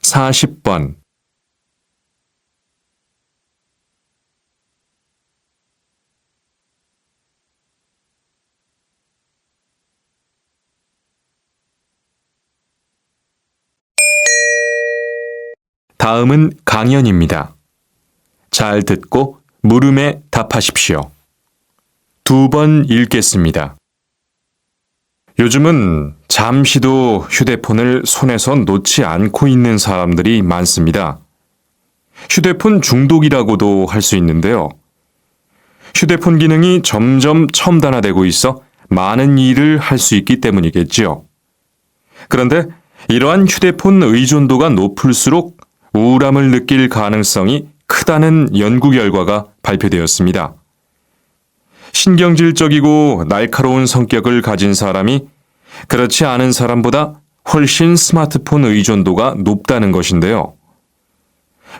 C: (40번) 다음은 강연입니다. 잘 듣고 물음에 답하십시오. 2번 읽겠습니다. 요즘은 잠시도 휴대폰을 손에서 놓지 않고 있는 사람들이 많습니다. 휴대폰 중독이라고도 할 수 있는데요. 휴대폰 기능이 점점 첨단화되고 있어 많은 일을 할 수 있기 때문이겠지요. 그런데 이러한 휴대폰 의존도가 높을수록 우울함을 느낄 가능성이 크다는 연구 결과가 발표되었습니다. 신경질적이고 날카로운 성격을 가진 사람이 그렇지 않은 사람보다 훨씬 스마트폰 의존도가 높다는 것인데요.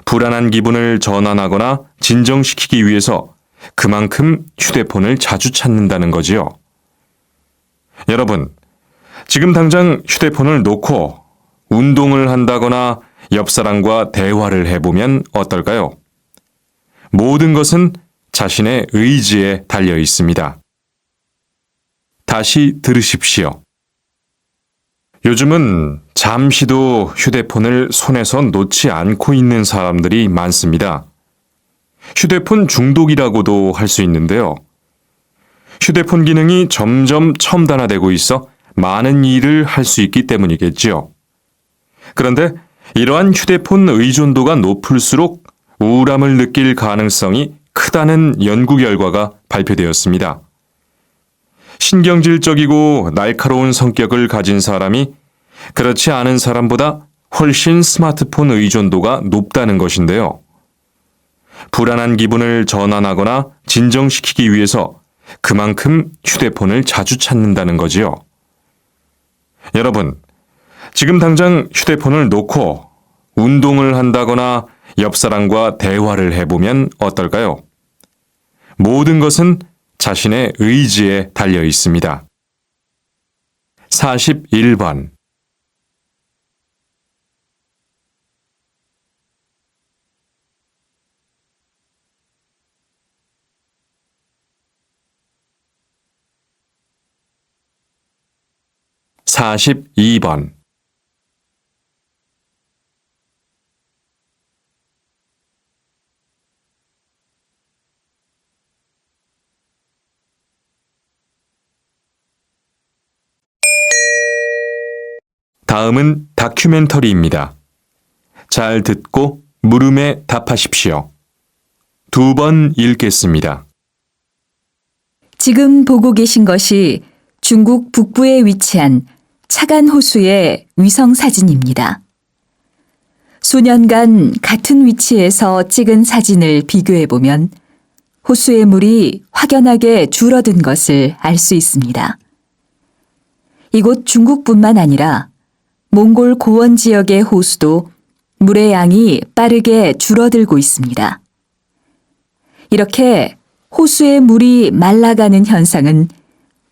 C: 불안한 기분을 전환하거나 진정시키기 위해서 그만큼 휴대폰을 자주 찾는다는 거지요. 여러분, 지금 당장 휴대폰을 놓고 운동을 한다거나 옆 사람과 대화를 해보면 어떨까요? 모든 것은 자신의 의지에 달려 있습니다. 다시 들으십시오. 요즘은 잠시도 휴대폰을 손에서 놓지 않고 있는 사람들이 많습니다. 휴대폰 중독이라고도 할 수 있는데요. 휴대폰 기능이 점점 첨단화되고 있어 많은 일을 할 수 있기 때문이겠지요. 그런데 이러한 휴대폰 의존도가 높을수록 우울함을 느낄 가능성이 크다는 연구 결과가 발표되었습니다. 신경질적이고 날카로운 성격을 가진 사람이 그렇지 않은 사람보다 훨씬 스마트폰 의존도가 높다는 것인데요. 불안한 기분을 전환하거나 진정시키기 위해서 그만큼 휴대폰을 자주 찾는다는 거지요. 여러분, 지금 당장 휴대폰을 놓고 운동을 한다거나 옆 사람과 대화를 해보면 어떨까요? 모든 것은 자신의 의지에 달려 있습니다. 41번. (42번) 다음은 다큐멘터리입니다. 잘 듣고 물음에 답하십시오. 2번 읽겠습니다.
B: 지금 보고 계신 것이 중국 북부에 위치한 차간 호수의 위성 사진입니다. 수년간 같은 위치에서 찍은 사진을 비교해 보면 호수의 물이 확연하게 줄어든 것을 알 수 있습니다. 이곳 중국뿐만 아니라 몽골 고원 지역의 호수도 물의 양이 빠르게 줄어들고 있습니다. 이렇게 호수의 물이 말라가는 현상은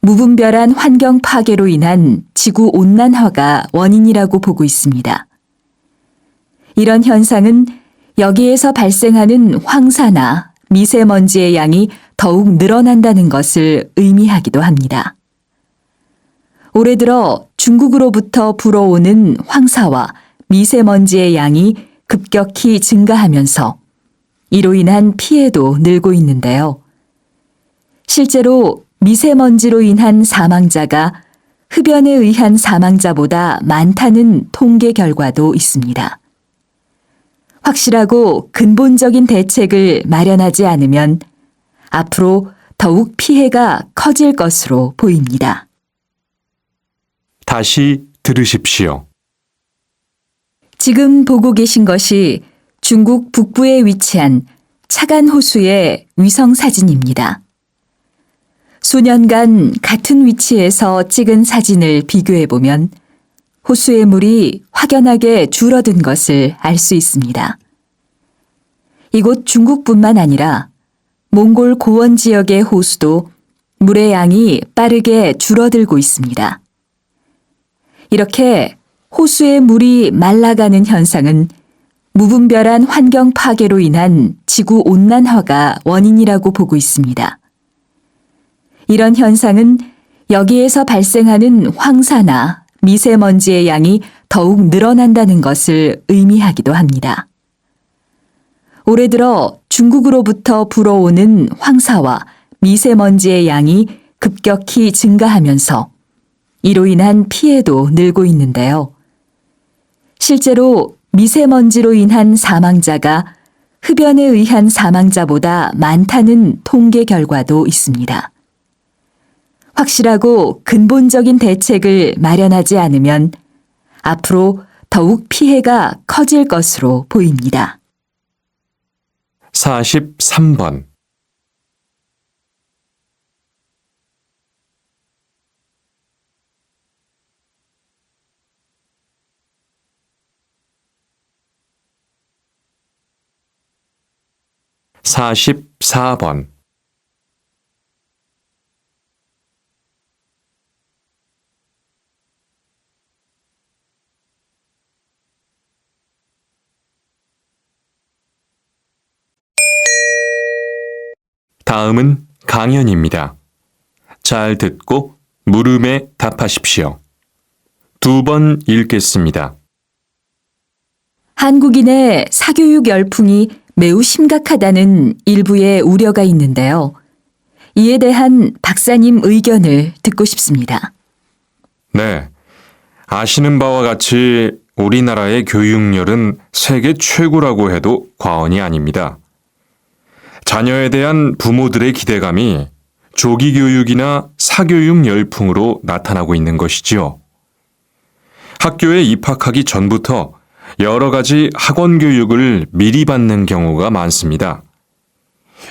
B: 무분별한 환경 파괴로 인한 지구 온난화가 원인이라고 보고 있습니다. 이런 현상은 여기에서 발생하는 황사나 미세먼지의 양이 더욱 늘어난다는 것을 의미하기도 합니다. 올해 들어 중국으로부터 불어오는 황사와 미세먼지의 양이 급격히 증가하면서 이로 인한 피해도 늘고 있는데요. 실제로 미세먼지로 인한 사망자가 흡연에 의한 사망자보다 많다는 통계 결과도 있습니다. 확실하고 근본적인 대책을 마련하지 않으면 앞으로 더욱 피해가 커질 것으로 보입니다.
C: 다시 들으십시오.
B: 지금 보고 계신 것이 중국 북부에 위치한 차간 호수의 위성 사진입니다. 수년간 같은 위치에서 찍은 사진을 비교해 보면 호수의 물이 확연하게 줄어든 것을 알 수 있습니다. 이곳 중국뿐만 아니라 몽골 고원 지역의 호수도 물의 양이 빠르게 줄어들고 있습니다. 이렇게 호수의 물이 말라가는 현상은 무분별한 환경 파괴로 인한 지구 온난화가 원인이라고 보고 있습니다. 이런 현상은 여기에서 발생하는 황사나 미세먼지의 양이 더욱 늘어난다는 것을 의미하기도 합니다. 올해 들어 중국으로부터 불어오는 황사와 미세먼지의 양이 급격히 증가하면서 이로 인한 피해도 늘고 있는데요. 실제로 미세먼지로 인한 사망자가 흡연에 의한 사망자보다 많다는 통계 결과도 있습니다. 확실하고 근본적인 대책을 마련하지 않으면 앞으로 더욱 피해가 커질 것으로 보입니다.
C: 43번. 44번. 다음은 강연입니다. 잘 듣고 물음에 답하십시오. 2번 읽겠습니다.
B: 한국인의 사교육 열풍이 매우 심각하다는 일부의 우려가 있는데요. 이에 대한 박사님 의견을 듣고 싶습니다.
C: 네. 아시는 바와 같이 우리나라의 교육열은 세계 최고라고 해도 과언이 아닙니다. 자녀에 대한 부모들의 기대감이 조기 교육이나 사교육 열풍으로 나타나고 있는 것이지요. 학교에 입학하기 전부터 여러 가지 학원 교육을 미리 받는 경우가 많습니다.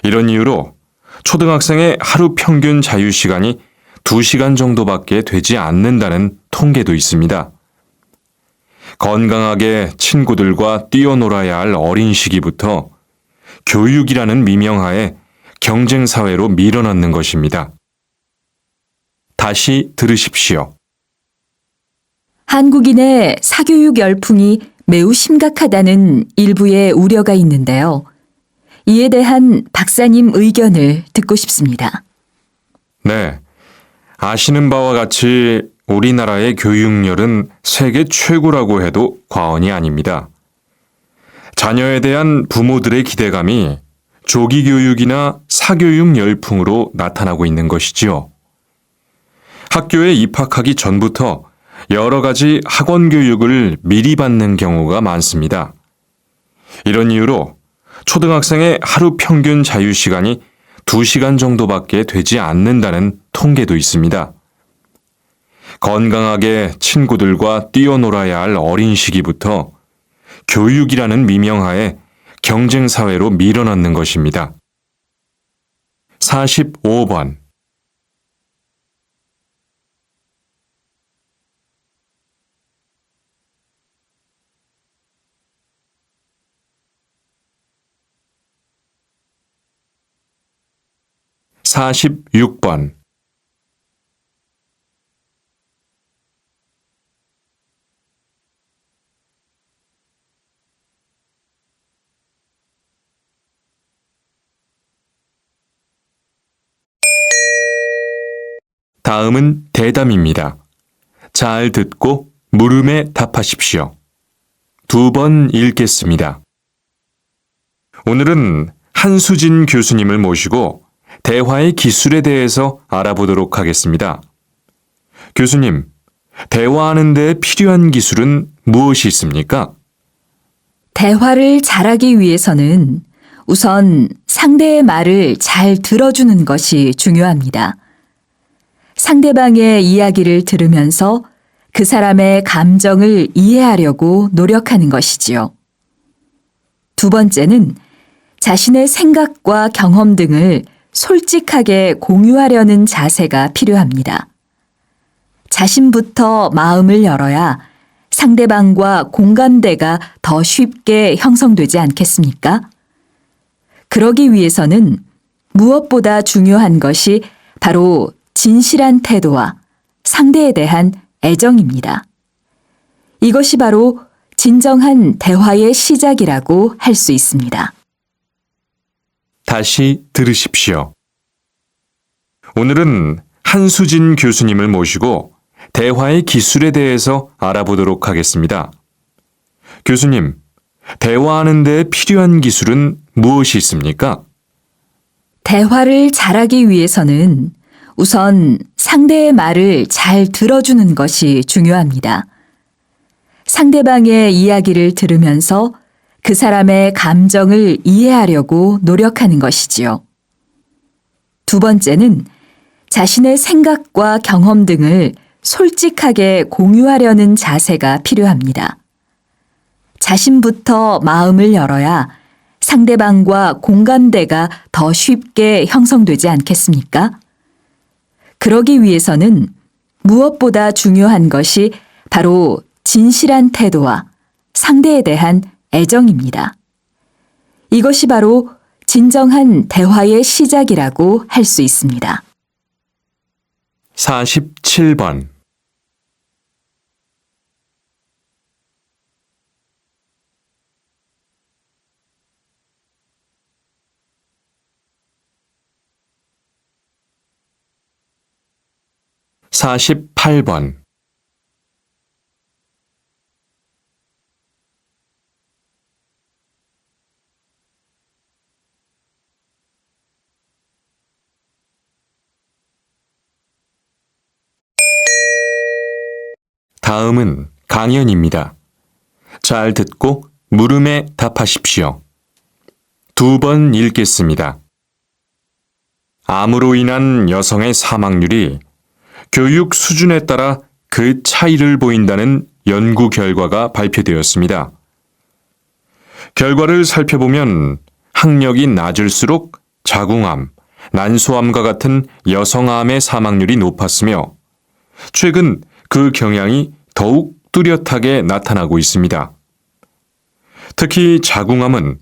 C: 이런 이유로 초등학생의 하루 평균 자유 시간이 2시간 정도밖에 되지 않는다는 통계도 있습니다. 건강하게 친구들과 뛰어놀아야 할 어린 시기부터 교육이라는 미명하에 경쟁 사회로 밀어넣는 것입니다. 다시 들으십시오.
B: 한국인의 사교육 열풍이 매우 심각하다는 일부의 우려가 있는데요. 이에 대한 박사님 의견을 듣고 싶습니다.
C: 네. 아시는 바와 같이 우리나라의 교육열은 세계 최고라고 해도 과언이 아닙니다. 자녀에 대한 부모들의 기대감이 조기 교육이나 사교육 열풍으로 나타나고 있는 것이지요. 학교에 입학하기 전부터 여러 가지 학원 교육을 미리 받는 경우가 많습니다. 이런 이유로 초등학생의 하루 평균 자유 시간이 2시간 정도밖에 되지 않는다는 통계도 있습니다. 건강하게 친구들과 뛰어놀아야 할 어린 시기부터 교육이라는 미명하에 경쟁 사회로 밀어넣는 것입니다. 45번. (46번) 다음은 대담입니다. 잘 듣고 물음에 답하십시오. 2번 읽겠습니다. 오늘은 한수진 교수님을 모시고 대화의 기술에 대해서 알아보도록 하겠습니다. 교수님, 대화하는 데 필요한 기술은 무엇이 있습니까?
B: 대화를 잘하기 위해서는 우선 상대의 말을 잘 들어주는 것이 중요합니다. 상대방의 이야기를 들으면서 그 사람의 감정을 이해하려고 노력하는 것이지요. 2번째는 자신의 생각과 경험 등을 솔직하게 공유하려는 자세가 필요합니다. 자신부터 마음을 열어야 상대방과 공감대가 더 쉽게 형성되지 않겠습니까? 그러기 위해서는 무엇보다 중요한 것이 바로 진실한 태도와 상대에 대한 애정입니다. 이것이 바로 진정한 대화의 시작이라고 할 수 있습니다.
C: 다시 들으십시오. 오늘은 한수진 교수님을 모시고 대화의 기술에 대해서 알아보도록 하겠습니다. 교수님, 대화하는 데 필요한 기술은 무엇이 있습니까?
B: 대화를 잘하기 위해서는 우선 상대의 말을 잘 들어주는 것이 중요합니다. 상대방의 이야기를 들으면서 그 사람의 감정을 이해하려고 노력하는 것이지요. 2번째는 자신의 생각과 경험 등을 솔직하게 공유하려는 자세가 필요합니다. 자신부터 마음을 열어야 상대방과 공감대가 더 쉽게 형성되지 않겠습니까? 그러기 위해서는 무엇보다 중요한 것이 바로 진실한 태도와 상대에 대한 애정입니다. 이것이 바로 진정한 대화의 시작이라고 할 수 있습니다.
C: 47번. 48번. 다음은 강연입니다. 잘 듣고 물음에 답하십시오. 2번 읽겠습니다. 암으로 인한 여성의 사망률이 교육 수준에 따라 그 차이를 보인다는 연구 결과가 발표되었습니다. 결과를 살펴보면 학력이 낮을수록 자궁암, 난소암과 같은 여성암의 사망률이 높았으며 최근 그 경향이 더욱 뚜렷하게 나타나고 있습니다. 특히 자궁암은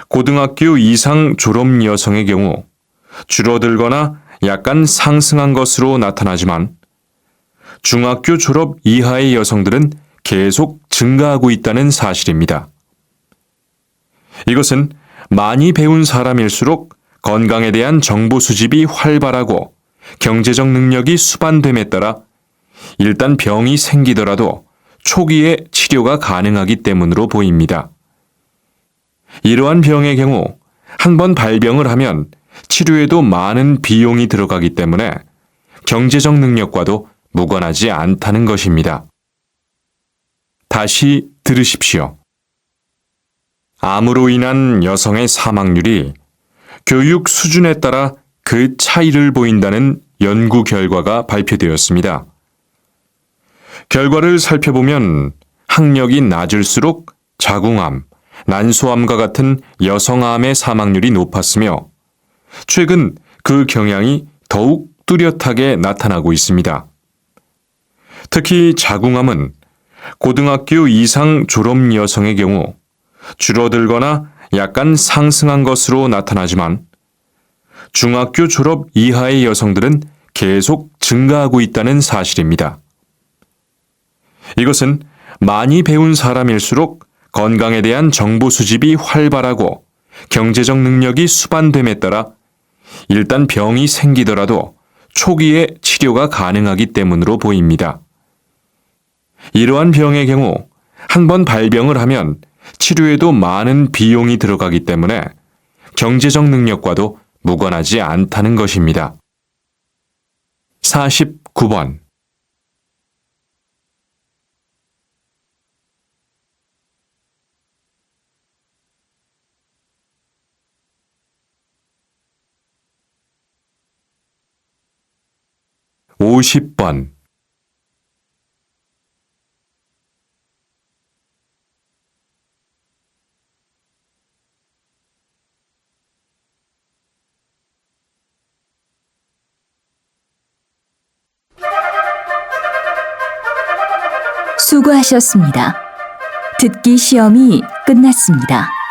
C: 고등학교 이상 졸업 여성의 경우 줄어들거나 약간 상승한 것으로 나타나지만 중학교 졸업 이하의 여성들은 계속 증가하고 있다는 사실입니다. 이것은 많이 배운 사람일수록 건강에 대한 정보 수집이 활발하고 경제적 능력이 수반됨에 따라 일단 병이 생기더라도 초기에 치료가 가능하기 때문으로 보입니다. 이러한 병의 경우 한 번 발병을 하면 치료에도 많은 비용이 들어가기 때문에 경제적 능력과도 무관하지 않다는 것입니다. 다시 들으십시오. 암으로 인한 여성의 사망률이 교육 수준에 따라 그 차이를 보인다는 연구 결과가 발표되었습니다. 결과를 살펴보면 학력이 낮을수록 자궁암, 난소암과 같은 여성암의 사망률이 높았으며 최근 그 경향이 더욱 뚜렷하게 나타나고 있습니다. 특히 자궁암은 고등학교 이상 졸업 여성의 경우 줄어들거나 약간 상승한 것으로 나타나지만 중학교 졸업 이하의 여성들은 계속 증가하고 있다는 사실입니다. 이것은 많이 배운 사람일수록 건강에 대한 정보 수집이 활발하고 경제적 능력이 수반됨에 따라 일단 병이 생기더라도 초기에 치료가 가능하기 때문으로 보입니다. 이러한 병의 경우 한 번 발병을 하면 치료에도 많은 비용이 들어가기 때문에 경제적 능력과도 무관하지 않다는 것입니다. 49번. 50번.
B: 수고하셨습니다. 듣기 시험이 끝났습니다.